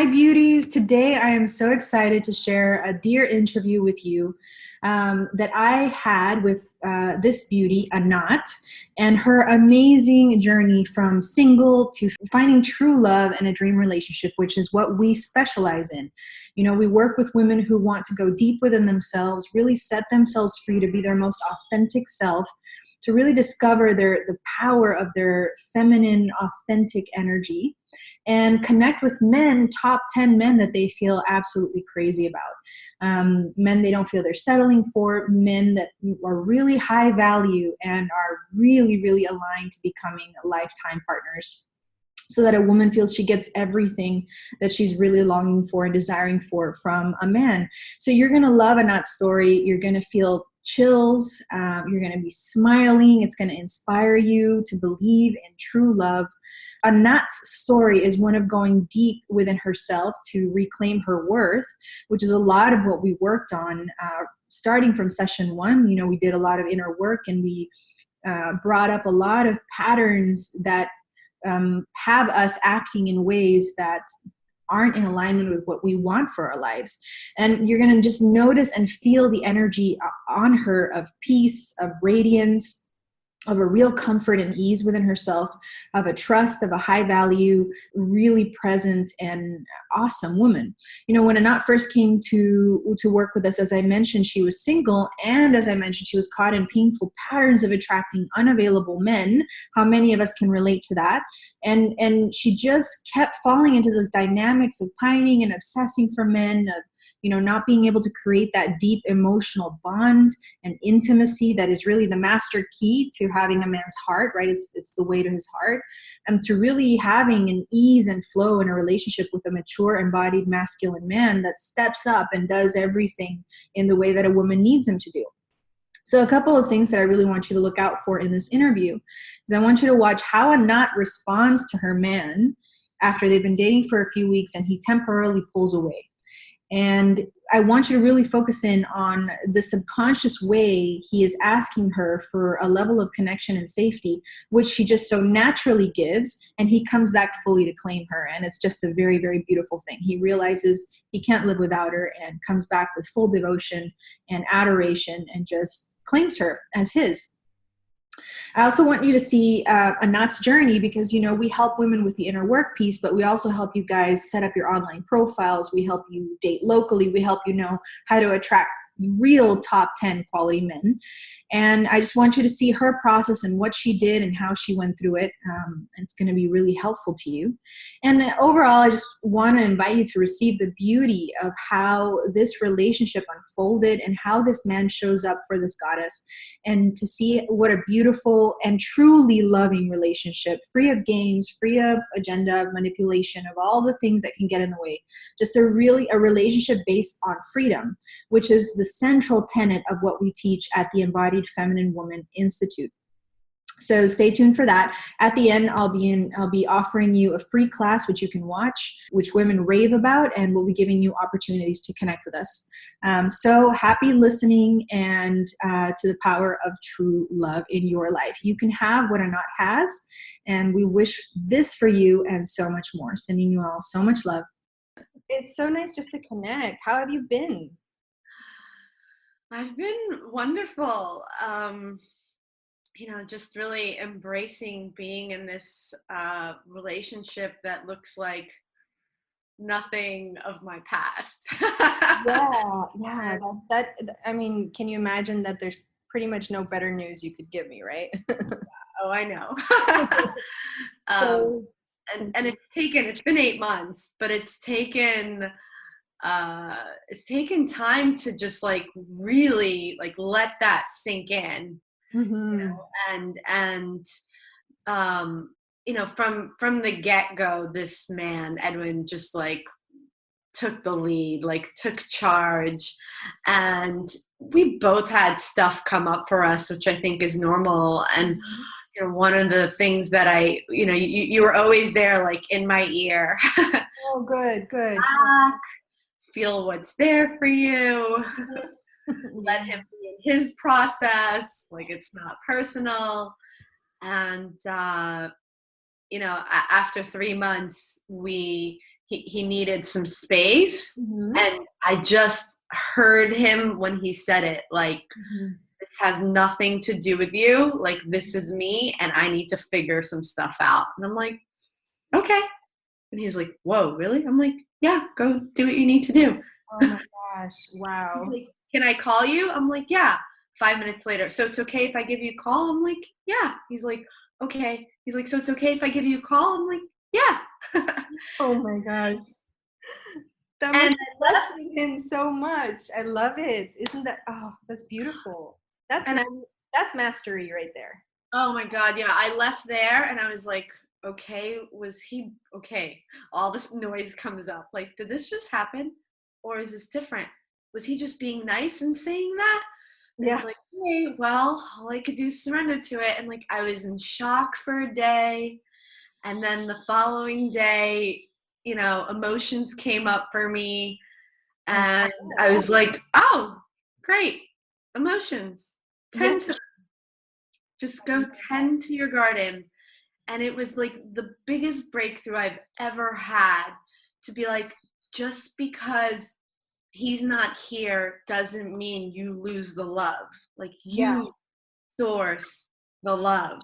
Hi, beauties. Today I am so excited to share a dear interview with you that I had with this beauty, Anat, and her amazing journey from single to finding true love and a dream relationship, which is what we specialize in. You know, we work with women who want to go deep within themselves, really set themselves free to be their most authentic self, to really discover the power of their feminine, authentic energy and connect with men, top 10 men that they feel absolutely crazy about. Men they don't feel they're settling for, men that are really high value and are really, really aligned to becoming lifetime partners, so that a woman feels she gets everything that she's really longing for and desiring for from a man. So you're going to love Anat's story. You're going to feel chills. You're going to be smiling. It's going to inspire you to believe in true love. Anat's story is one of going deep within herself to reclaim her worth, which is a lot of what we worked on starting from session one. You know, we did a lot of inner work, and we brought up a lot of patterns that have us acting in ways that aren't in alignment with what we want for our lives. And you're going to just notice and feel the energy on her of peace, of radiance, of a real comfort and ease within herself, of a trust, of a high value, really present and awesome woman. You know, when Anat first came to work with us, as I mentioned, she was single. And as I mentioned, she was caught in painful patterns of attracting unavailable men. How many of us can relate to that? And she just kept falling into those dynamics of pining and obsessing for men, of not being able to create that deep emotional bond and intimacy that is really the master key to having a man's heart, right? It's the way to his heart, and to really having an ease and flow in a relationship with a mature, embodied, masculine man that steps up and does everything in the way that a woman needs him to do. So a couple of things that I really want you to look out for in this interview is I want you to watch how Anat responds to her man after they've been dating for a few weeks and he temporarily pulls away. And I want you to really focus in on the subconscious way he is asking her for a level of connection and safety, which she just so naturally gives, and he comes back fully to claim her. And it's just a very, very beautiful thing. He realizes he can't live without her and comes back with full devotion and adoration and just claims her as his. I also want you to see Anat's journey, because, we help women with the inner work piece, but we also help you guys set up your online profiles. We help you date locally. We help you know how to attract real top 10 quality men. And I just want you to see her process and what she did and how she went through it. It's going to be really helpful to you. And overall, I just want to invite you to receive the beauty of how this relationship unfolded and how this man shows up for this goddess, and to see what a beautiful and truly loving relationship, free of games, free of agenda, of manipulation, of all the things that can get in the way. Just a relationship based on freedom, which is the central tenet of what we teach at the Embodied Feminine Woman Institute. So stay tuned for that. At the end, I'll be offering you a free class which you can watch, which women rave about, and we'll be giving you opportunities to connect with us. So happy listening, and to the power of true love in your life. You can have what Anat has, and we wish this for you and so much more. Sending you all so much love. It's so nice just to connect. How have you been? I've been wonderful. Just really embracing being in this relationship that looks like nothing of my past. Yeah. I mean, can you imagine that there's pretty much no better news you could give me, right? Oh, I know. So, and it's been 8 months, but it's taken time to just really let that sink in. mm-hmm. And from the get-go, this man Edwin just took the lead, took charge, and we both had stuff come up for us, which I think is normal. And one of the things that you were always there, in my ear. Oh, good. Feel what's there for you. Let him be in his process. It's not personal. And after 3 months, he he needed some space, Mhm. and I just heard him when he said it, like, Mhm. this has nothing to do with you. Like, this is me, and I need to figure some stuff out. And I'm like, okay. And he was like, whoa, really? I'm like, yeah, go do what you need to do. Oh my gosh. He's Wow. like, can I call you? I'm like, yeah. 5 minutes later, so it's okay if I give you a call? I'm like, yeah. He's like, okay. He's like, so it's okay if I give you a call? I'm like, yeah. Oh my gosh. That must And be blessing him so much. I love it. Isn't that, oh, that's beautiful. That's and that's mastery right there. oh my God, yeah. I left there and I was like, okay, was he okay? All this noise comes up. Like, did this just happen? Or is this different? Was he just being nice and saying that? And it's Yeah. like, hey, well, all I could do is surrender to it. And like, I was in shock for a day. And then the following day, emotions came up for me. Oh, And I was like, oh, great, emotions. yeah. Tend to just go tend to your garden. And it was like the biggest breakthrough I've ever had, to be like, just because he's not here doesn't mean you lose the love. Like, Yeah. you source the love.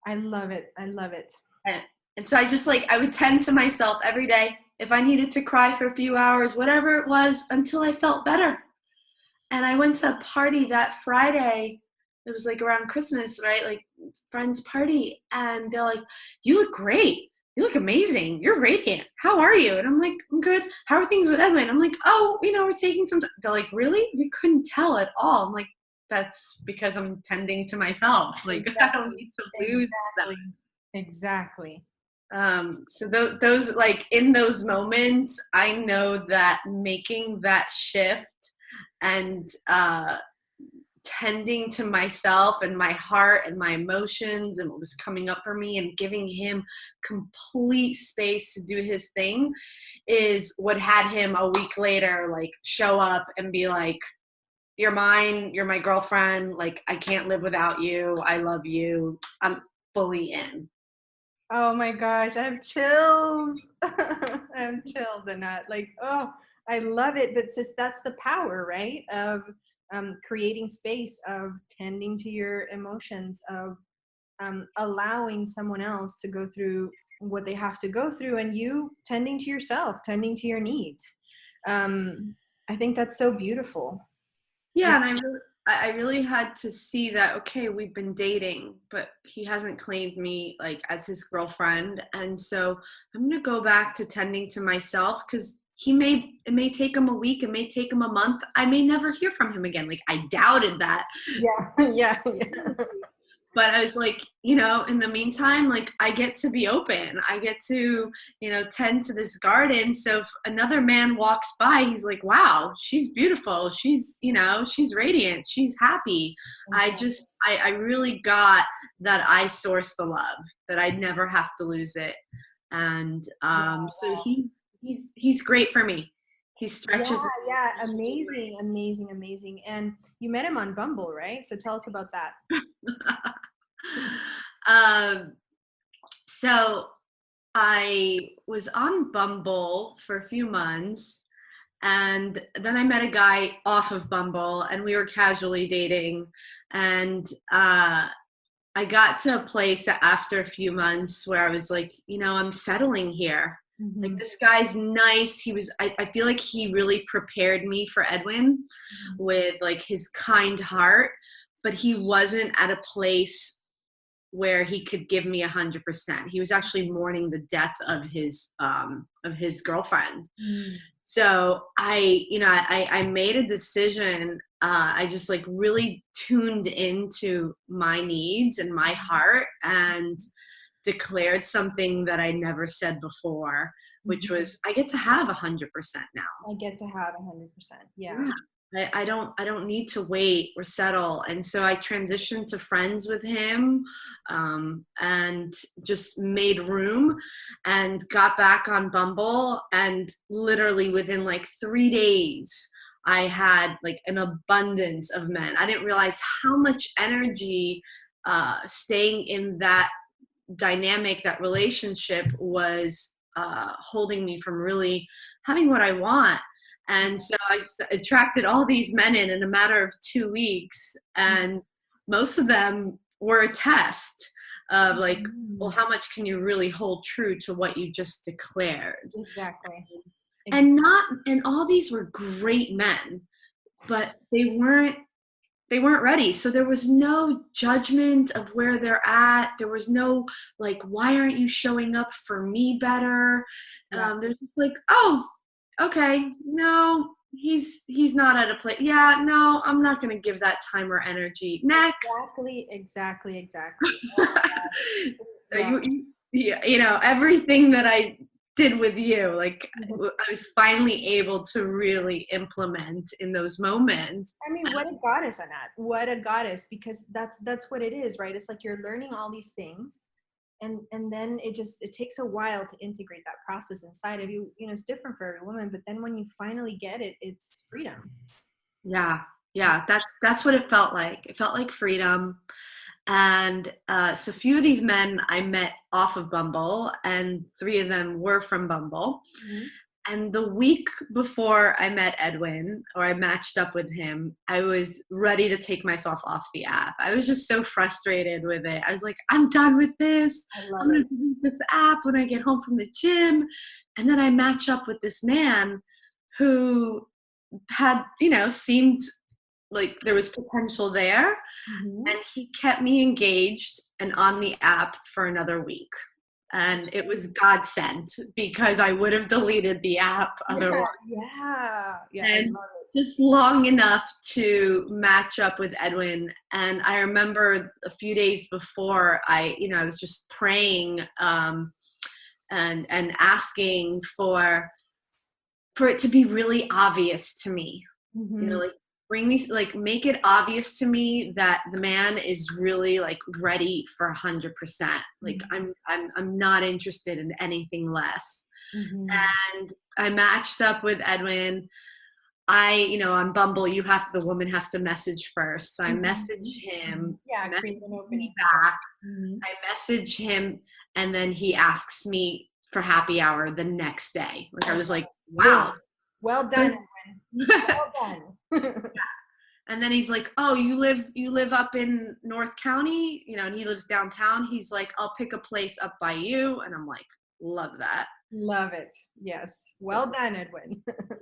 I love it. I love it. And, and so I just, like, I would tend to myself every day. If I needed to cry for a few hours, whatever it was, until I felt better. And I went to a party that Friday. It was like around Christmas, right? Like, friends party. And they're like, you look great. You look amazing. You're radiant. How are you? And I'm like, I'm good. How are things with Edwin? I'm like, oh, we're taking some time. They're like, really? We couldn't tell at all. I'm like, that's because I'm tending to myself. Like, I don't Exactly. need to lose that. Exactly. Exactly. So those, like, in those moments, I know that making that shift and tending to myself and my heart and my emotions and what was coming up for me, and giving him complete space to do his thing, is what had him a week later, like, show up and be like, you're mine, you're my girlfriend, like, I can't live without you, I love you, I'm fully in. Oh my gosh, I have chills. I have chills and not like, oh, I love it. But sis, that's the power, right? Of creating space, of tending to your emotions, of allowing someone else to go through what they have to go through, and you tending to yourself, tending to your needs. Um, I think that's so beautiful. Yeah, and I really had to see that, okay, we've been dating, but he hasn't claimed me, like, as his girlfriend. And so I'm going to go back to tending to myself, because it may take him a week, it may take him a month. I may never hear from him again. Like, I doubted that. Yeah, yeah, yeah. But I was like, in the meantime, like, I get to be open. I get to, tend to this garden. So if another man walks by, he's like, wow, she's beautiful. She's radiant. She's happy. I really got that I source the love, that I'd never have to lose it. And so he's great for me. He Yeah, stretches. yeah, amazing, amazing, amazing. And you met him on Bumble, right? So tell us about that. um, so I was on Bumble for a few months, and then I met a guy off of Bumble, and we were casually dating. And I got to a place after a few months where I was like, I'm settling here. Like, Mhm. this guy's nice. I feel like he really prepared me for Edwin with, like, his kind heart, but he wasn't at a place where he could give me 100%. He was actually mourning the death of his girlfriend. Mm. So I made a decision. I just, like, really tuned into my needs and my heart, and declared something that I never said before, which Mhm. was, I get to have 100% now. I get to have 100%. Yeah. Yeah. I don't need to wait or settle. And so I transitioned to friends with him, and just made room, and got back on Bumble. And literally within, like, 3 days, I had, like, an abundance of men. I didn't realize how much energy staying in that dynamic, that relationship, was holding me from really having what I want. And so I attracted all these men in a matter of 2 weeks, and most of them were a test of like, well, how much can you really hold true to what you just declared? Exactly. And all these were great men, but they weren't ready. So there was no judgment of where they're at. There was no like, why aren't you showing up for me better? Yeah. They're just like, oh, okay, no, he's not at a place. Yeah, no, I'm not gonna give that time or energy. Next. Exactly. So Yeah. everything that I did with you, like Mhm. I was finally able to really implement in those moments. I mean, what a goddess, Anat. What a goddess, because that's what it is, right? It's like you're learning all these things, and then it takes a while to integrate that process inside of you. It's different for every woman, but then when you finally get it, it's freedom. Yeah, yeah, that's what it felt like. It felt like freedom. And so a few of these men I met off of Bumble, and three of them were from Bumble. Mhm. And the week before I met Edwin, or I matched up with him, I was ready to take myself off the app. I was just so frustrated with it. I was like, I'm done with this. I I'm love going it. to delete this app when I get home from the gym. And then I match up with this man who had, seemed like there was potential there. Mhm. And he kept me engaged and on the app for another week. And it was God sent, because I would have deleted the app Yeah, otherwise. yeah, I And love it. just long enough to match up with Edwin. And I remember a few days before, I was just praying, and asking for it to be really obvious to me. Mhm. Like, bring me, like, make it obvious to me that the man is really like ready for 100%. Like, Mhm. I'm not interested in anything less. Mhm. And I matched up with Edwin. On Bumble, the woman has to message first. So I message Mhm. Mhm. him, Yeah, message create an me opening. back. Mhm. I message him, and then he asks me for happy hour the next day. Like, I I love was like, it. wow. Boom. Well done, Edwin. Well done. And then he's like, "Oh, you live up in North County, and he lives downtown." He's like, "I'll pick a place up by you," and I'm like, "Love that." Love it. Yes. Well done, Edwin. Yep.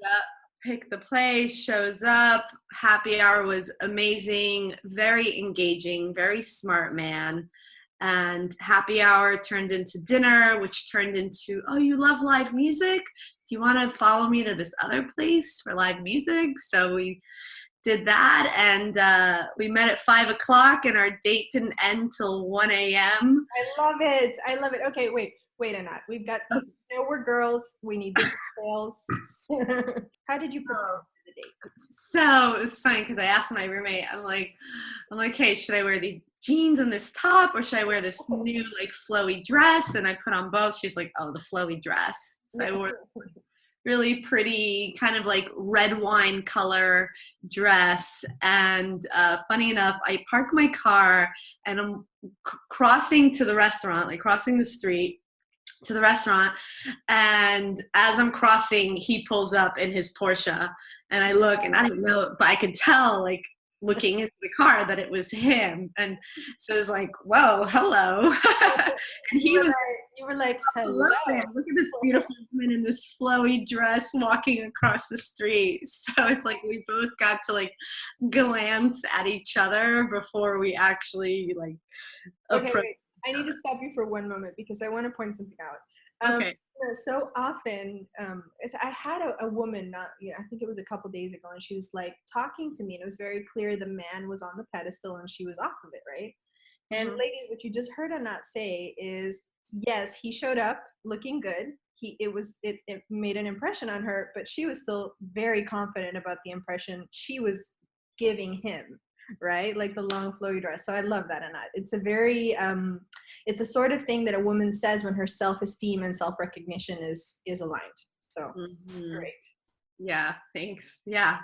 Pick the place, shows up. Happy hour was amazing, very engaging, very smart man. And happy hour turned into dinner, which turned into, "Oh, you love live music? Do you want to follow me to this other place for live music?" So we did that, and we met at 5 o'clock, and our date didn't end till 1 a.m. I love it. I love it. Okay, wait, Anat. We've got, we're girls. We need the details. How did you prepare for the date? So it's funny because I asked my roommate, hey, should I wear these jeans and this top, or should I wear this new like flowy dress? And I put on both. She's like, oh, the flowy dress. So I Yeah. wore really pretty kind of like red wine color dress. And funny enough, I park my car, and I'm crossing to the restaurant, like crossing the street to the restaurant. And as I'm crossing, he pulls up in his Porsche, and I look, and I didn't know, but I could tell, like, looking into the car, that it was him. And so it was like, whoa, hello. And You he were was, like, hello hello. there, look at this beautiful woman in this flowy dress walking across the street. So it's like we both got to like glance at each other before we actually like Okay, approach wait. I each need to stop you for one moment because I want to point something out. other. Okay. So often, I had a woman, not, I think it was a couple days ago, and she was like talking to me, and it was very clear the man was on the pedestal and she was off of it, right? And Hmm. ladies, what you just heard her not say is, yes, he showed up looking good. It made an impression on her, but she was still very confident about the impression she was giving him, right? Like the long flowy dress. So I love that, Anat. It's a very it's a sort of thing that a woman says when her self-esteem and self-recognition is aligned. So Hmm. great. Yeah, thanks. Yeah.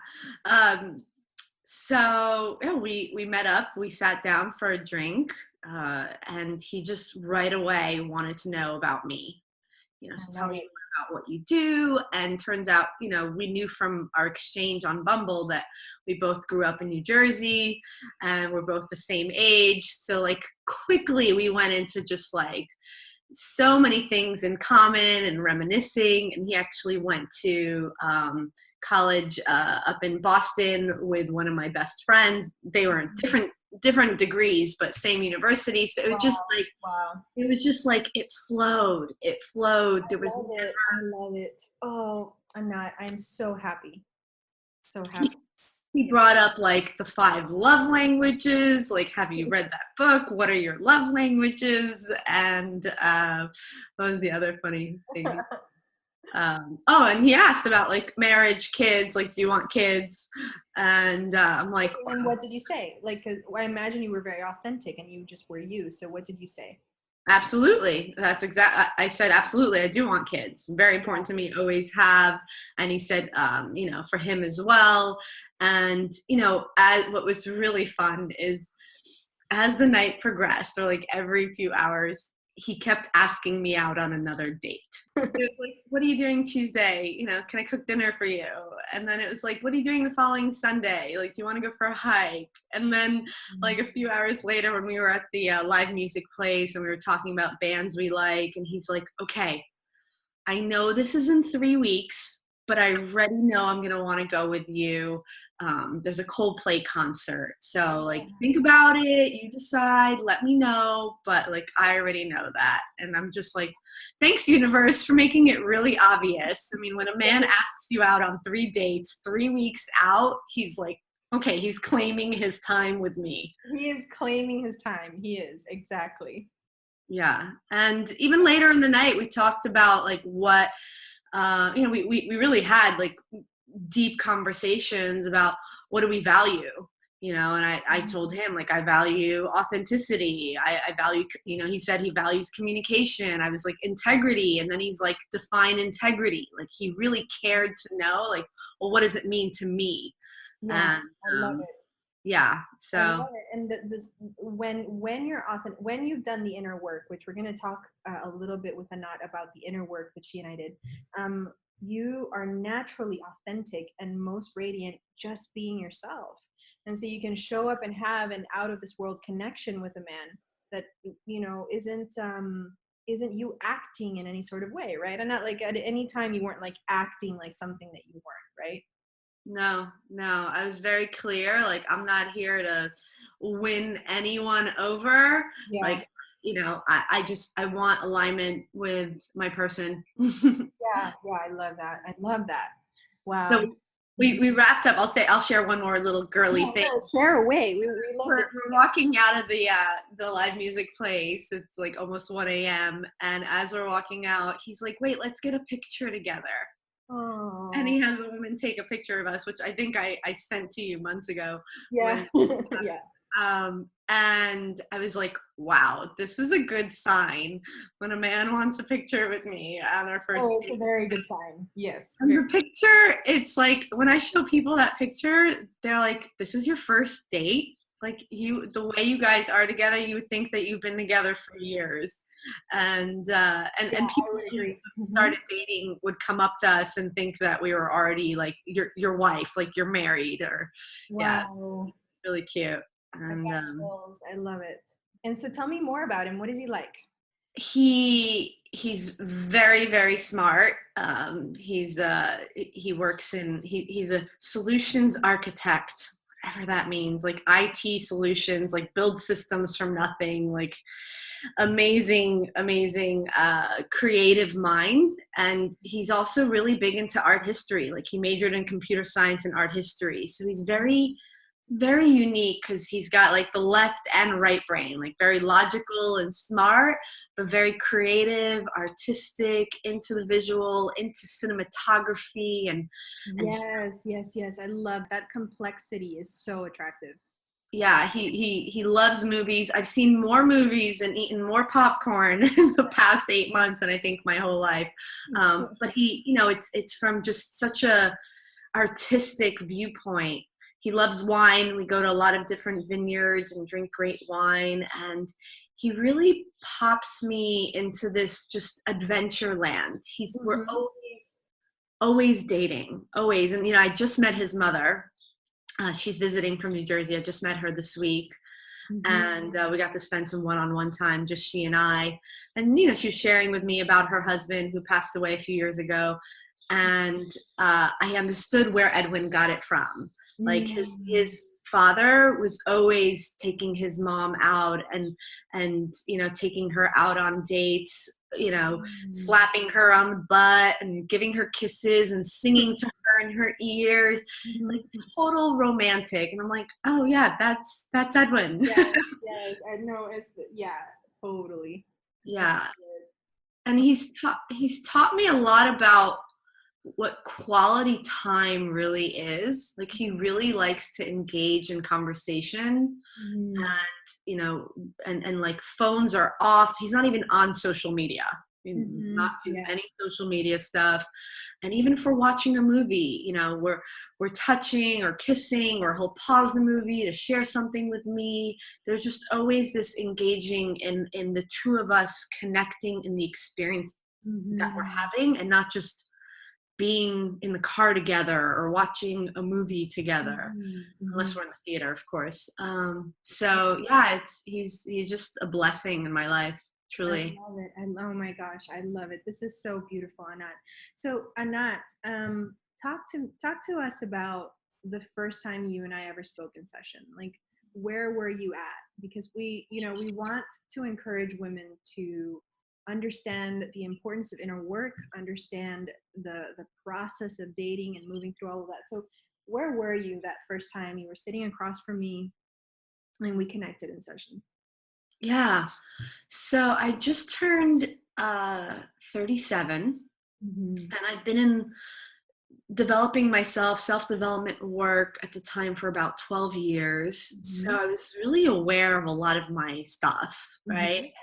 Um, so yeah, we met up, we sat down for a drink, and he just right away wanted to know about me. I tell love me it. about what you do. And turns out, we knew from our exchange on Bumble that we both grew up in New Jersey and we're both the same age. So like quickly we went into just like so many things in common and reminiscing. And he actually went to college up in Boston with one of my best friends. They were in different degrees, but same university. So Wow. Wow. it was just like it flowed. It flowed. There was Love it. I love it. Oh, I'm so happy. So happy. he brought up like the 5 love languages. Like, have you read that book? What are your love languages? And what was the other funny thing? And he asked about like marriage, kids. Like, do you want kids? And I'm like, And what did you say? Like, 'cause I imagine you were very authentic and you just were you. So what did you say? absolutely. That's exact. I said, absolutely. I do want kids. Very important to me. Always have. And he said, for him as well. And, as what was really fun is as the night progressed, or like every few hours, he kept asking me out on another date. It was like, what are you doing Tuesday? Can I cook dinner for you? And then it was like, what are you doing the following Sunday? Like, do you want to go for a hike? And then like a few hours later when we were at the live music place and we were talking about bands we like, and he's like, okay, I know this is in 3 weeks, but I already know I'm going to want to go with you. There's a Coldplay concert. So like, think about it. You decide, let me know. But like, I already know that. And I'm just like, thanks universe for making it really obvious. I mean, when a man asks you out on 3 dates, 3 weeks out, he's like, okay, he's claiming his time with me. He is claiming his time. He is, exactly. Yeah. And even later in the night, we talked about like what, we really had like deep conversations about what do we value, and I told him like, I value authenticity. I value, he said he values communication. I was like, integrity. And then he's like, define integrity. Like he really cared to know like, well, what does it mean to me? Yeah, And I love it. yeah, I so love it. And this when you're often when you've done the inner work, which we're going to talk a little bit with Anat about the inner work that she and I did. You are naturally authentic and most radiant just being yourself, and so you can show up and have an out of this world connection with a man that isn't you acting in any sort of way, right? And not like at any time you weren't like acting like something that you weren't, right? no, I was very clear. Like, I'm not here to win anyone over. Yeah. Like, I want alignment with my person. Yeah, I love that. I love that. Wow. So we wrapped up. I'll share one more little girly Yeah, thing. no, share away. We love it. We're walking out of the live music place. It's like almost 1 a.m. And as we're walking out, he's like, wait, let's get a picture together. Oh. And he has a woman take a picture of us, which I think I sent to you months ago. Yeah. Yeah. And I was like, wow, this is a good sign when a man wants a picture with me on our first Oh, it's date. a very good sign. Yes. And the picture, it's like when I show people that picture, they're like, this is your first date? Like the way you guys are together, you would think that you've been together for years. And people who started dating would come up to us and think that we were already like your wife, like you're married, or yeah, really cute. And I love it. And so tell me more about him. What is he like? he's very, very smart. He works he's a solutions architect, whatever that means, like IT solutions, like build systems from nothing, like amazing creative mind. And he's also really big into art history. Like he majored in computer science and art history, so he's very, very unique because he's got like the left and right brain, like very logical and smart, but very creative, artistic, into the visual, into cinematography. And Yes. I love that. Complexity is so attractive. yeah, he loves movies. I've seen more movies and eaten more popcorn in the past 8 months than I think my whole life. But it's from just such a artistic viewpoint. He loves wine. We go to a lot of different vineyards and drink great wine. And he really pops me into this just adventure land. We're always dating, always. And, I just met his mother. She's visiting from New Jersey. I just met her this week. And we got to spend some one-on-one time, just she and I. And, she was sharing with me about her husband who passed away a few years ago. And I understood where Edwin got it from. Like his father was always taking his mom out and taking her out on dates, slapping her on the butt and giving her kisses and singing to her in her ears, like total romantic. And I'm like, oh yeah, that's Edwin. Yes, I know. Totally. Yeah. And he's taught me a lot about what quality time really is. Like, he really likes to engage in conversation, and and like phones are off. He's not even on social media. Not do any social media stuff. And even for watching a movie, we're touching or kissing, or he'll pause the movie to share something with me. There's just always this engaging in the two of us connecting in the experience that we're having, and not just being in the car together or watching a movie together, unless we're in the theater, of course. So yeah, he's just a blessing in my life, truly. I love it. Oh my gosh, I love it. This is so beautiful, Anat. So Anat, talk to us about the first time you and I ever spoke in session. Like, where were you at? Because we want to encourage women to understand the importance of inner work, understand the process of dating and moving through all of that. So where were you that first time you were sitting across from me and we connected in session? Yeah. So I just turned 37, and I've been in developing myself, self-development work at the time for about 12 years. So I was really aware of a lot of my stuff, right?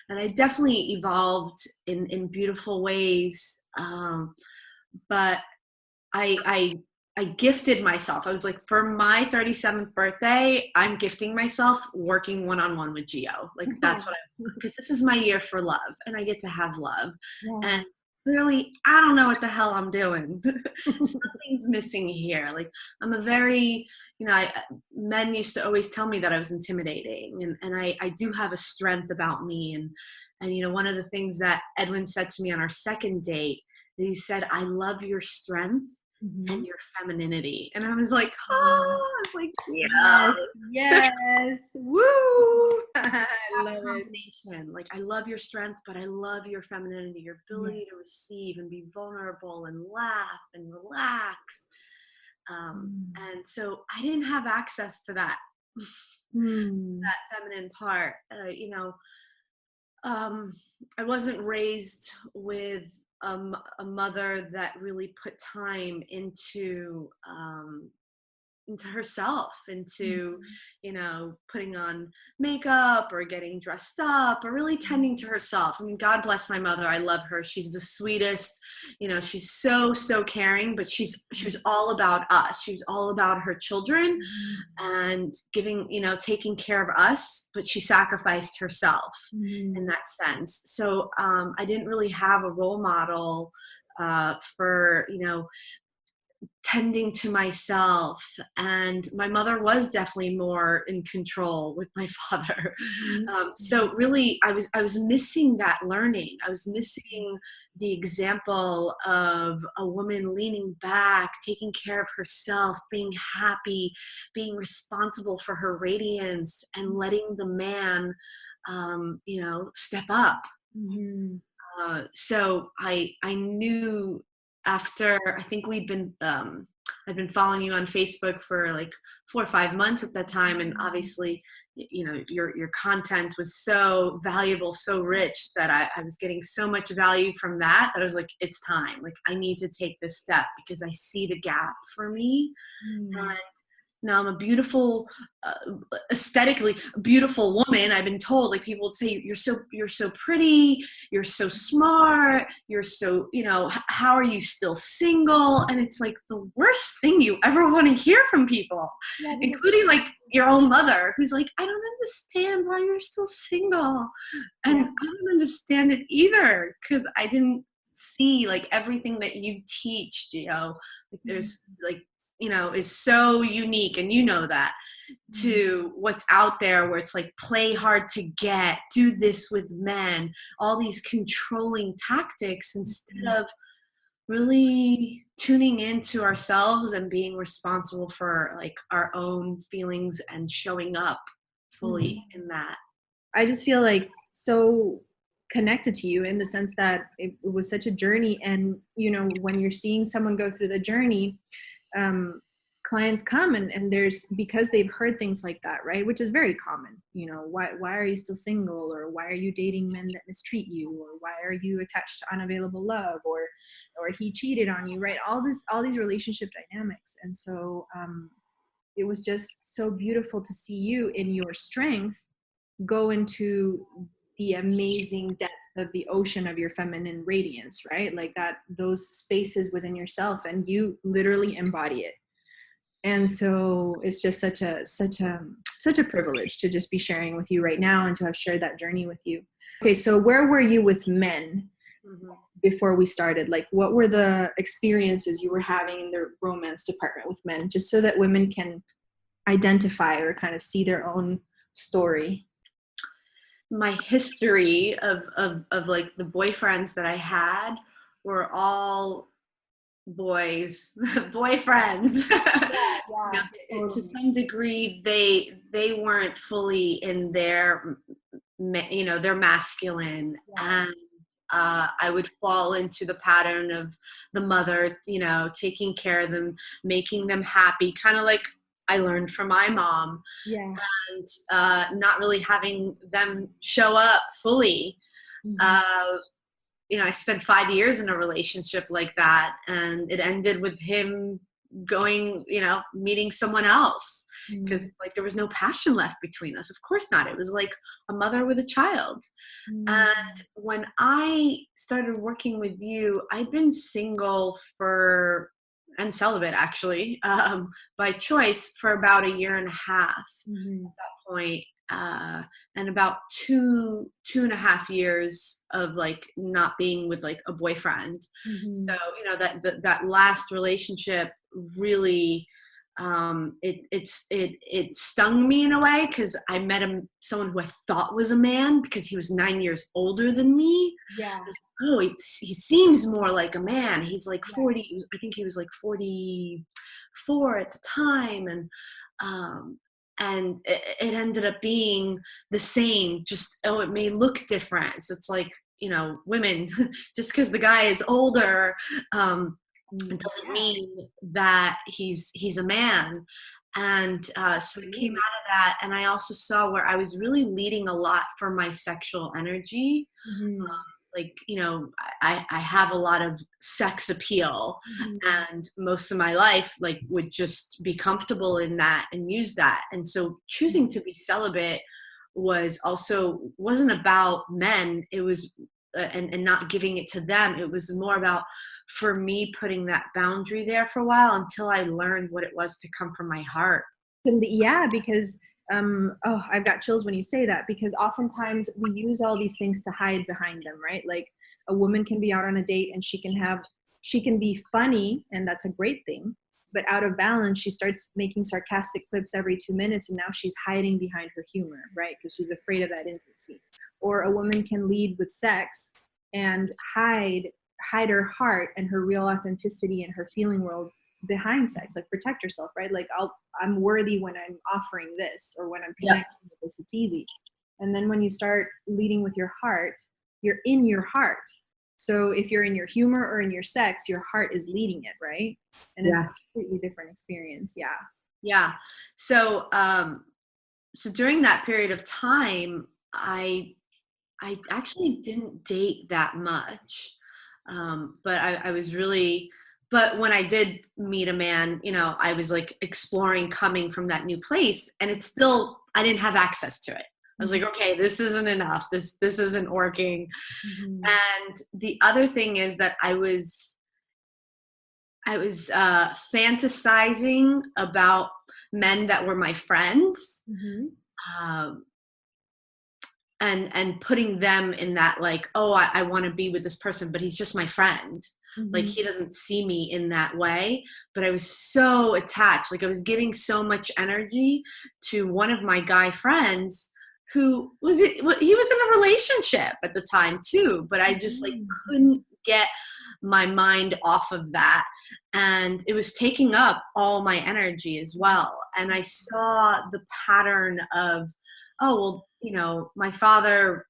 And I definitely evolved in beautiful ways. But I gifted myself. I was like, for my 37th birthday, I'm gifting myself working one-on-one with Gio. Like, that's what because this is my year for love, and I get to have love. And clearly, I don't know what the hell I'm doing. Something's missing here. Like, I'm a very, men used to always tell me that I was intimidating, and I do have a strength about me. And one of the things that Edwin said to me on our second date, he said, I love your strength and your femininity. And I was like, yes. Woo. I love it. Like, I love your strength, but I love your femininity, your ability to receive and be vulnerable and laugh and relax. And so I didn't have access to that, that feminine part. I wasn't raised with a mother that really put time into herself, into putting on makeup or getting dressed up or really tending to herself. I mean, God bless my mother. I love her. She's the sweetest. She's so caring, but she was all about us. She was all about her children and giving, taking care of us, but she sacrificed herself in that sense. So I didn't really have a role model for, tending to myself. And my mother was definitely more in control with my father. So really I was missing that learning. I was missing the example of a woman leaning back, taking care of herself, being happy, being responsible for her radiance, and letting the man step up. So I knew, after, I think I'd been following you on Facebook for like 4 or 5 months at that time. And obviously, your content was so valuable, so rich, that I was getting so much value from that I was like, it's time. Like, I need to take this step because I see the gap for me. And Now I'm a beautiful, uh, aesthetically beautiful woman. I've been told, like people would say, you're so pretty, you're so smart, you're so, how are you still single? And it's like the worst thing you ever want to hear from people, Yeah, because including like your own mother, who's like, I don't understand why you're still single. And yeah. I don't understand it either, because I didn't see like everything that you teach, like there's like, is so unique, and that, to what's out there, where it's like play hard to get, do this with men, all these controlling tactics, instead of really tuning into ourselves and being responsible for like our own feelings and showing up Mhm. fully in that. I just feel like so connected to you in the sense that it was such a journey. And, when you're seeing someone go through the journey, um, clients come and there's, because they've heard things like that, right? Which is very common. Why are you still single? Or why are you dating men that mistreat you? Or why are you attached to unavailable love? Or he cheated on you, right? All these relationship dynamics. And so, it was just so beautiful to see you in your strength go into the amazing depth of the ocean of your feminine radiance, right? Like that, those spaces within yourself, and you literally embody it. And so it's just such a privilege to just be sharing with you right now, and to have shared that journey with you. Okay, so where were you with men Mhm. before we started? Like, what were the experiences you were having in the romance department with men, just so that women can identify or kind of see their own story? My history of like the boyfriends that I had were all boys, boyfriends. Yeah, To totally. some degree, they weren't fully in their, their masculine, Yeah. and I would fall into the pattern of the mother, taking care of them, making them happy, kind of like I learned from my mom, Yeah. and not really having them show up fully. Mhm. Uh, I spent 5 years in a relationship like that, and it ended with him going, meeting someone else, because Mhm. like there was no passion left between us. Of course not. It was like a mother with a child. And Mhm. when I started working with you, I'd been single for and celibate actually, by choice, for about a year and a half Mhm. point, and about two and a half years of like not being with like a boyfriend. So Mhm. that last relationship really, it stung me in a way, because I met someone who I thought was a man because he was 9 years older than me. Yeah. Oh, he seems more like a man. He's like Yeah. 40. I think he was like 44 at the time, um, and it ended up being the same. Just, oh, it may look different. So it's like, women, just because the guy is older, it doesn't Yeah. mean that he's a man. And so it came Absolutely. out of that, and I also saw where I was really leading a lot for my sexual energy. Mhm. Like, I have a lot of sex appeal, Mhm. and most of my life like would just be comfortable in that and use that. And so choosing to be celibate wasn't about men. It was, and not giving it to them. It was more about, for me, putting that boundary there for a while, until I learned what it was to come from my heart. Yeah, because oh, I've got chills when you say that, because oftentimes we use all these things to hide behind them, right? Like, a woman can be out on a date and she can be funny, and that's a great thing, but out of balance she starts making sarcastic clips every 2 minutes, and now she's hiding behind her humor, right? Because she's afraid of that intimacy. Or a woman can lead with sex and hide her heart and her real authenticity and her feeling world behind sex, like protect herself, right? Like, I'm worthy when I'm offering this, or when I'm Yep. connecting with this, it's easy. And then when you start leading with your heart, you're in your heart. So if you're in your humor or in your sex, your heart is leading it, right? And it's a Yeah. completely different experience. Yeah. Yeah. So, so during that period of time, I actually didn't date that much, but I was really But when I did meet a man, I was like exploring coming from that new place, and it's still, I didn't have access to it. I was like, okay, this isn't enough. This isn't working. Mm-hmm. And the other thing is that I was fantasizing about men that were my friends, Mm-hmm. um, and putting them in that, like, oh, I want to be with this person, but he's just my friend. Like, Mm-hmm. he doesn't see me in that way. But I was so attached. Like, I was giving so much energy to one of my guy friends who he was in a relationship at the time too, but I just like couldn't get my mind off of that, and it was taking up all my energy as well. And I saw the pattern of, oh, well, my father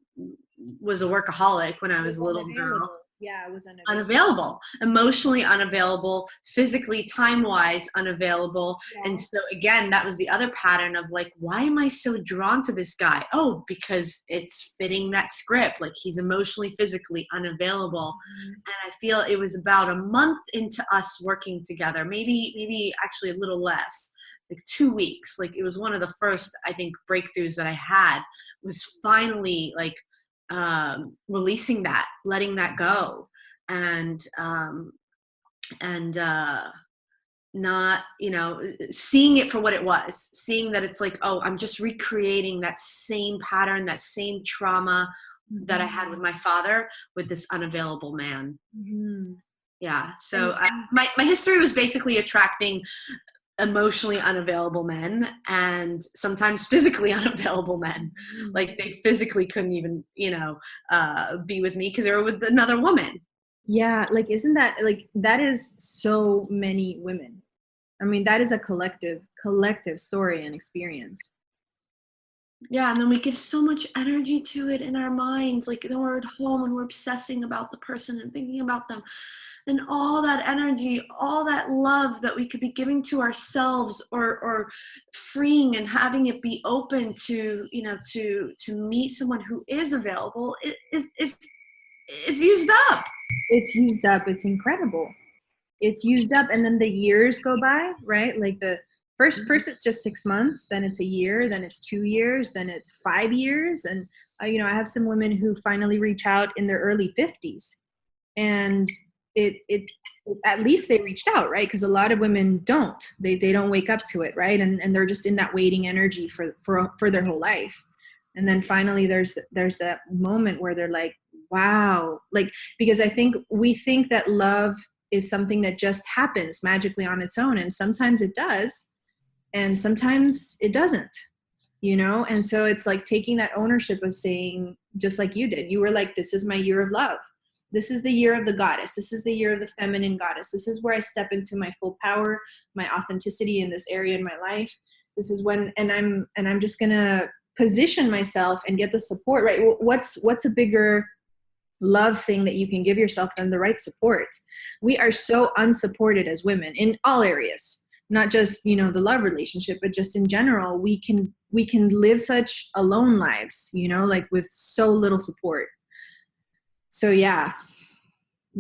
was a workaholic when I Was was a little girl. unavailable. Yeah, it was unavailable. Unavailable, emotionally unavailable, physically, time-wise unavailable. And Yeah. so again, that was the other pattern of like, why am I so drawn to this guy? Oh, because it's fitting that script. Like, he's emotionally, physically unavailable. And I feel it was about a month into us working together, maybe actually a little less, like 2 weeks. Like, it was one of the first, I think, breakthroughs that I had, was finally like releasing that, letting that go, and not, seeing it for what it was, seeing that it's like, oh, I'm just recreating that same pattern, that same trauma that I had with my father, with this unavailable man. Mm-hmm. Yeah. So And my history was basically attracting emotionally unavailable men, and sometimes physically unavailable men. Like, they physically couldn't even, be with me because they were with another woman. yeah, like isn't that like that is so many women. I mean, that is a collective story and experience. Yeah, and then we give so much energy to it in our minds. Like, then we're at home and we're obsessing about the person and thinking about them. And all that energy, all that love that we could be giving to ourselves, or freeing and having it be open to, to meet someone who is available, is used up. It's used up. It's incredible. It's used up, and then the years go by, right? Like the first it's just 6 months, then it's a year, then it's 2 years, then it's 5 years. And I have some women who finally reach out in their early 50s, and it at least they reached out, right? Because a lot of women don't, they don't wake up to it, right? And they're just in that waiting energy for their whole life. And then finally there's that moment where they're like, wow. Like, because I think we think that love is something that just happens magically on its own, and sometimes it does and sometimes it doesn't. And so it's like taking that ownership of saying, just like you did, you were like, this is my year of love. This is the year of the goddess. This is the year of the feminine goddess. This is where I step into my full power, my authenticity in this area in my life. This is when, and I'm just gonna position myself and get the support, right? What's a bigger love thing that you can give yourself than the right support? We are so unsupported as women in all areas, not just the love relationship, but just in general. We can live such alone lives, like with so little support. So yeah,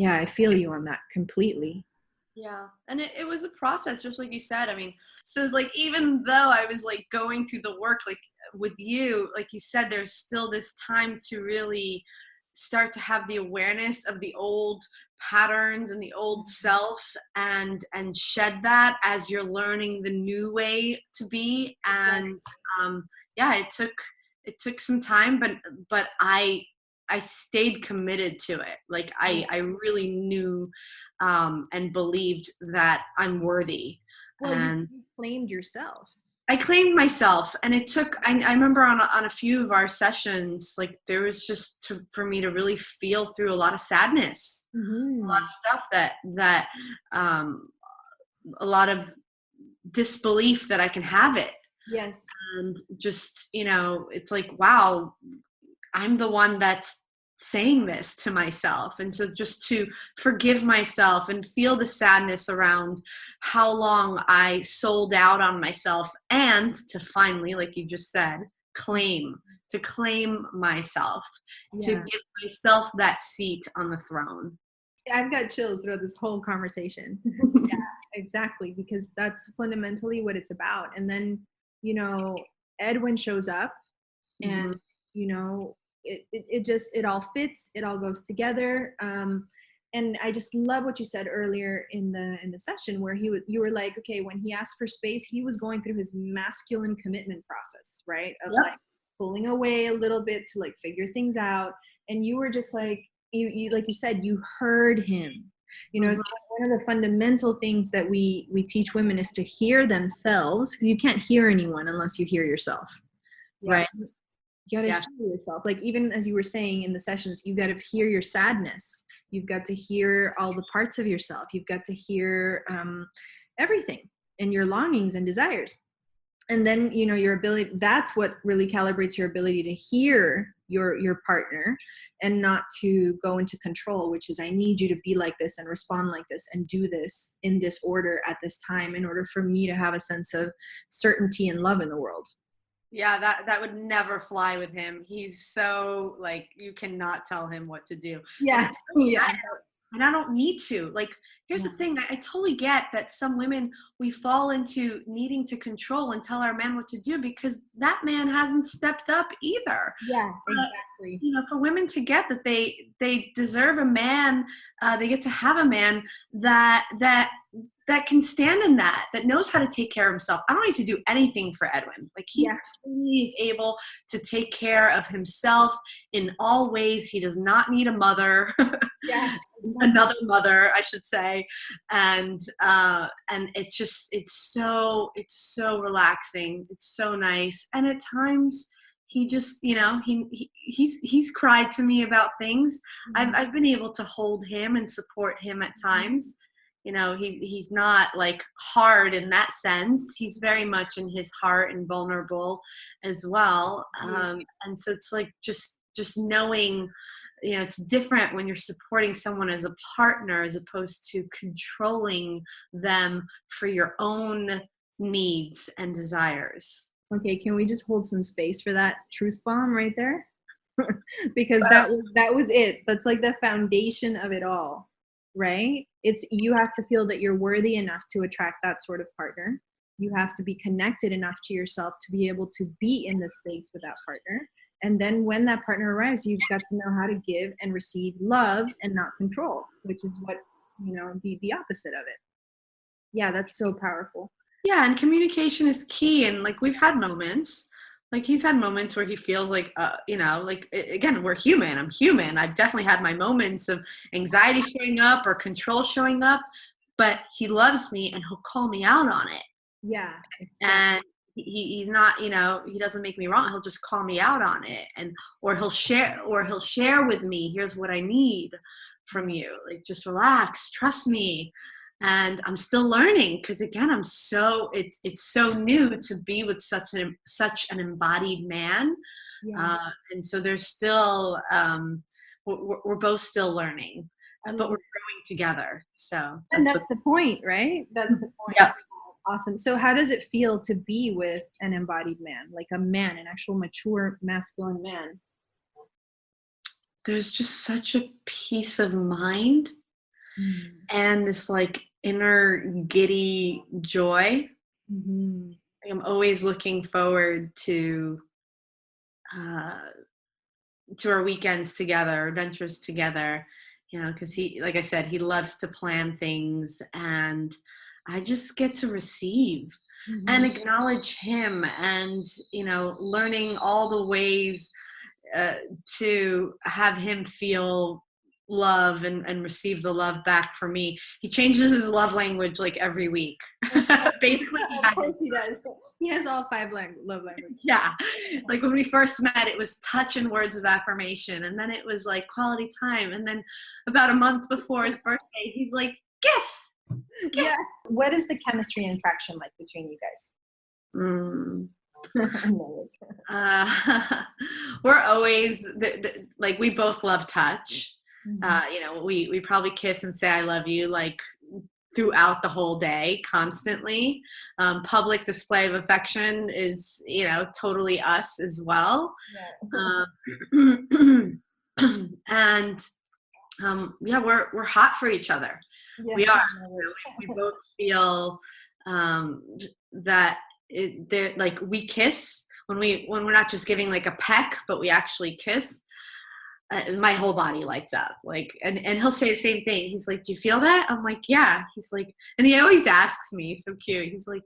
I feel you on that completely. Yeah. And it was a process, just like you said. I mean, so it's like, even though I was like going through the work, like with you, like you said, there's still this time to really start to have the awareness of the old patterns and the old self, and shed that as you're learning the new way to be. And yeah, it took some time, but I stayed committed to it. Like, I really knew, and believed that I'm worthy. Well, And you claimed yourself. I claimed myself, and it took, I remember on a few of our sessions, like, there was just for me to really feel through a lot of sadness, a lot Mm-hmm. of stuff that um, a lot of disbelief that I can have it. Yes. And just, it's like, wow, I'm the one that's saying this to myself. And so just to forgive myself and feel the sadness around how long I sold out on myself, and to finally, like you just said, to claim myself, to Yeah. give myself that seat on the throne. I've got chills throughout this whole conversation. Exactly, because that's fundamentally what it's about. And then, you know, Edwin shows up, and Mhm. you know, it just, it all fits, it all goes together. And I just love what you said earlier in the session, where you were like, okay, when he asked for space, he was going through his masculine commitment process, right, of Yep. like pulling away a little bit to like figure things out. And you were just like, you like you said, you heard him. You know, it's Mhm. one of the fundamental things that we teach women is to hear themselves, because you can't hear anyone unless you hear yourself, Yep. right? You got to Yes. hear yourself. Like, even as you were saying in the sessions, you got to hear your sadness. You've got to hear all the parts of yourself. You've got to hear everything, and your longings and desires. And then, you know, your ability, that's what really calibrates your ability to hear your partner, and not to go into control, which is, I need you to be like this and respond like this and do this in this order at this time, in order for me to have a sense of certainty and love in the world. Yeah, that would never fly with him. He's so like you cannot tell him what to do. And Yeah. it's Yeah. and I don't need to. Like, here's the Yeah. thing, I totally get that some women, we fall into needing to control and tell our man what to do because that man hasn't stepped up either. Yeah, Uh, exactly. you know, for women to get that they deserve a man, they get to have a man that can stand in that knows how to take care of himself. I don't need to do anything for Edwin. Like, he Yeah. totally is able to take care of himself in all ways. He does not need a mother. Yeah, exactly. Another mother, I should say. And it's just it's so relaxing, it's so nice. And at times he just, you know, he's cried to me about things. Mhm. I've been able to hold him and support him at times. You know, he's not like hard in that sense. He's very much in his heart and vulnerable as well. And so it's like just knowing, you know, it's different when you're supporting someone as a partner as opposed to controlling them for your own needs and desires. Okay, can we just hold some space for that truth bomb right there? Because that was it. That's like the foundation of it all, right? It's, you have to feel that you're worthy enough to attract that sort of partner. You have to be connected enough to yourself to be able to be in the space with that partner. And then when that partner arrives, you've got to know how to give and receive love and not control, which is what, you know, the opposite of it. Yeah, that's so powerful. Yeah, and communication is key. And like, we've had moments, like he's had moments where he feels like, you know, like again, we're human. I'm human. I've definitely had my moments of anxiety showing up or control showing up, but he loves me and he'll call me out on it. Yeah, exactly. And he's not, you know, he doesn't make me wrong, he'll just call me out on it. And or he'll share with me, here's what I need from you, like, just relax, trust me. And I'm still learning because again, it's so new to be with such an embodied man. Yeah, And so there's still we're both still learning, I but love we're it. growing together, so And that's what. that's the point, right? That's the point. Yeah. Awesome. So how does it feel to be with an embodied man, like a man, an actual mature masculine man? There's just such a peace of mind Mm. and this like inner giddy joy. Mhm. Like, I'm always looking forward uh, to our weekends together, our adventures together. You know, because he, like I said, he loves to plan things, and I just get to receive and Mhm. acknowledge him, and you know, learning all the ways uh, to have him feel love and receive the love back from me. He changes his love language like every week. Basically, he Of has course he does. He has all five love languages. yeah. Like when we first met, it was touch and words of affirmation, and then it was like quality time, and then about a month before his birthday, he's like gifts, Yeah. gifts. What is the chemistry and traction like between you guys? Mm. No, We're always like, we both love touch. Mhm. You know, we probably kiss and say I love you like throughout the whole day, constantly. Public display of affection is, you know, totally us as well. Yeah. Um, and yeah, we're hot for each other. Yeah, We are. I love We it. both feel that they're like, we kiss when we're not just giving like a peck, but we actually kiss. My whole body lights up, like, and he'll say the same thing. He's like, do you feel that? I'm like, yeah. He's like, and he always asks me, so cute, he's like,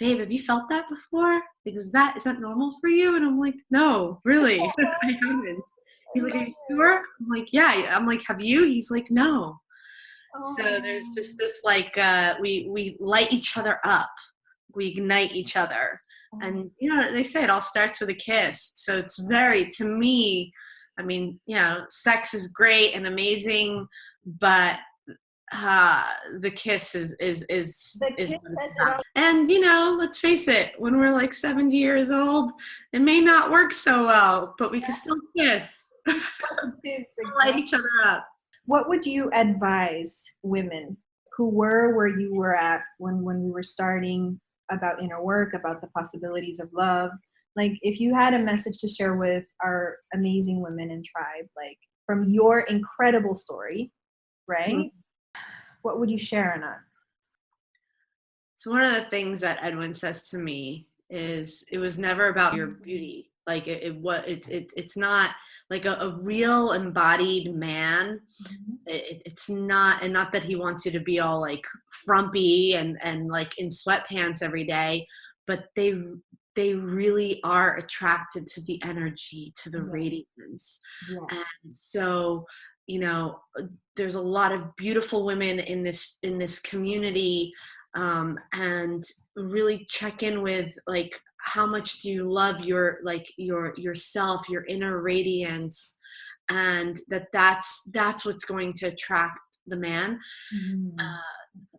babe, have you felt that before? Like, is that normal for you? And I'm like, no, really. I haven't. I He's like, are love you sure? I'm like, yeah. I'm like, have you? He's like, no. So there's Oh, just this, like, we light each other up, we ignite each other. oh, And they say it all starts with a kiss, so it's very, to me, I mean, sex is great and amazing, but the kiss the is kiss what it's says it about. all. And let's face it, when we're like 70 years old, it may not work so well, but we can still kiss. Kiss, Light exactly. each other up. What would you advise women who were where you were at when we were starting, about inner work, about the possibilities of love? Like, if you had a message to share with our amazing women in tribe, like from your incredible story, right? What would you share on that? So one of the things that Edwin says to me is, it was never about your beauty. Like, it's not like a real embodied man. It's not, and not that he wants you to be all like frumpy and like in sweatpants every day, but they really are attracted to the energy, to the Yeah, radiance. yeah, And so, you know, there's a lot of beautiful women in this community, and really check in with, like, how much do you love yourself, your inner radiance, and that's what's going to attract the man. mhm,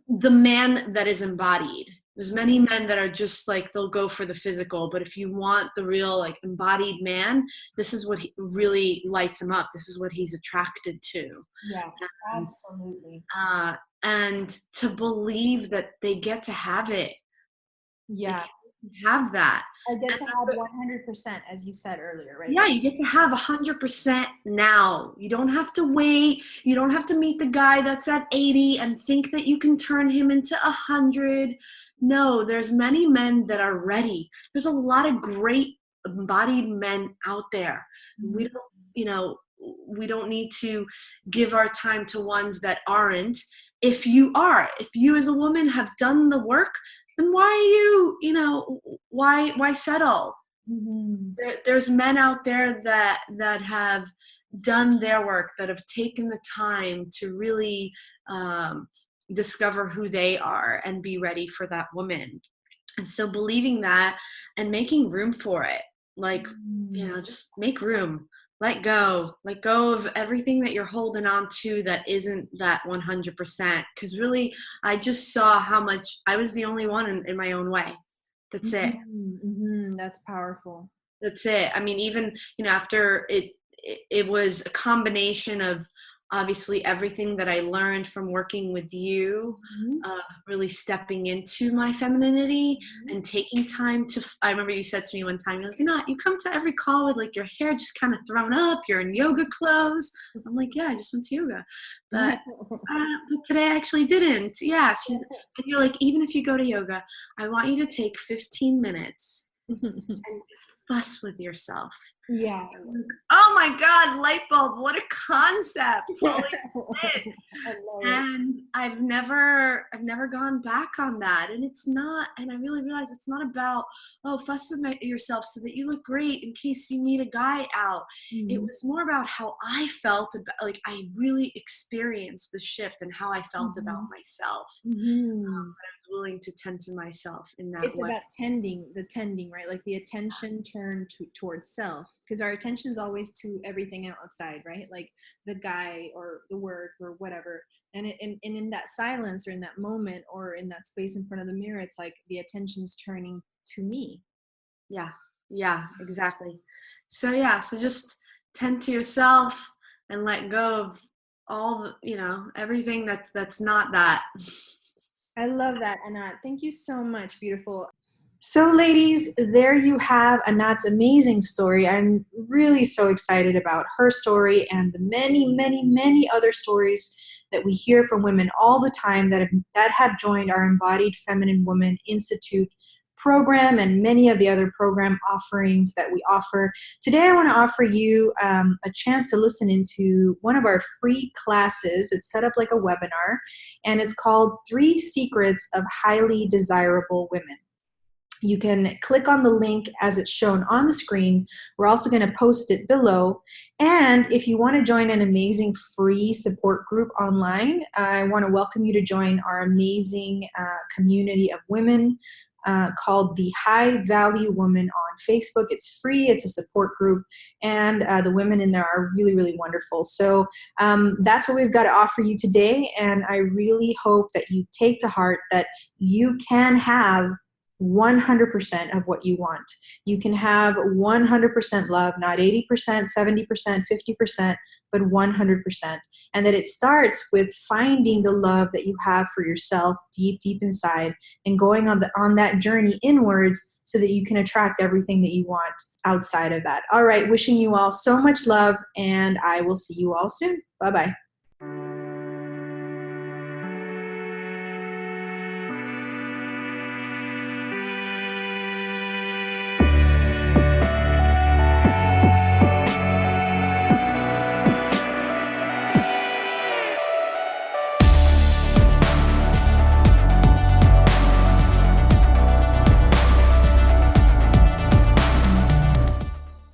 The man that is embodied. There's many men that are just like, they'll go for the physical, but if you want the real, like, embodied man, this is what really lights him up. This is what he's attracted to. yeah, And, absolutely. uh, and to believe that they get to have it. They Yeah, get to have that. I get And to have 100%, as you said earlier, right? yeah, you get to have 100% now. You don't have to wait. You don't have to meet the guy that's at 80 and think that you can turn him into 100. No, there's many men that are ready. There's a lot of great embodied men out there. We Mhm. don't, you know, we don't need to give our time to ones that aren't. If you as a woman have done the work, then why are why settle? Mhm. There's men out there that have done their work, that have taken the time to really, discover who they are and be ready for that woman. And so believing that and making room for it, like, Mm. just make room. Let go of everything that you're holding on to that isn't that 100%. Because really, I just saw how much I was the only one in my own way. That's it. Mhm, mhm, that's powerful. That's it. I mean, even, after it was a combination of, obviously, everything that I learned from working with you, Mhm, really stepping into my femininity mhm. and taking time to, I remember you said to me one time, you're like, you come to every call with, like, your hair just kind of thrown up, you're in yoga clothes. I'm like, yeah, I just went to yoga. But today I actually didn't. Yeah. And you're like, even if you go to yoga, I want you to take 15 minutes and just fuss with yourself. Yeah. Oh my God, light bulb, what a concept. Holy shit. I love it. And I've never gone back on that. And it's not, and I really realized it's not about, fuss with yourself so that you look great in case you meet a guy out. It Mhm, was more about how I felt about, like, I really experienced the shift and how I felt about mhm, myself. mhm. I was willing to tend to myself in that It's way. about tending, right? Like the attention turned towards self, because our attention's always to everything outside, right? Like the guy or the work or whatever. And in that silence, or in that moment, or in that space in front of the mirror, it's like the attention's turning to me. Yeah, yeah, exactly. So yeah, so just tend to yourself and let go of all everything that's not that. I love that, Anat. Thank you so much, beautiful. So, ladies, there you have Anat's amazing story. I'm really so excited about her story and the many, many, many other stories that we hear from women all the time that have joined our Embodied Feminine Woman Institute program and many of the other program offerings that we offer. Today, I want to offer you a chance to listen into one of our free classes. It's set up like a webinar, and it's called Three Secrets of Highly Desirable Women. You can click on the link as it's shown on the screen. We're also going to post it below. And if you want to join an amazing free support group online, I want to welcome you to join our amazing community of women called the High Value Woman on Facebook. It's free, it's a support group, and the women in there are really, really wonderful. So that's what we've got to offer you today. And I really hope that you take to heart that you can have 100% of what you want. You can have 100% love, not 80%, 70%, 50%, but 100%. And that it starts with finding the love that you have for yourself deep, deep inside and going on that journey inwards so that you can attract everything that you want outside of that. All right, wishing you all so much love, and I will see you all soon. Bye-bye.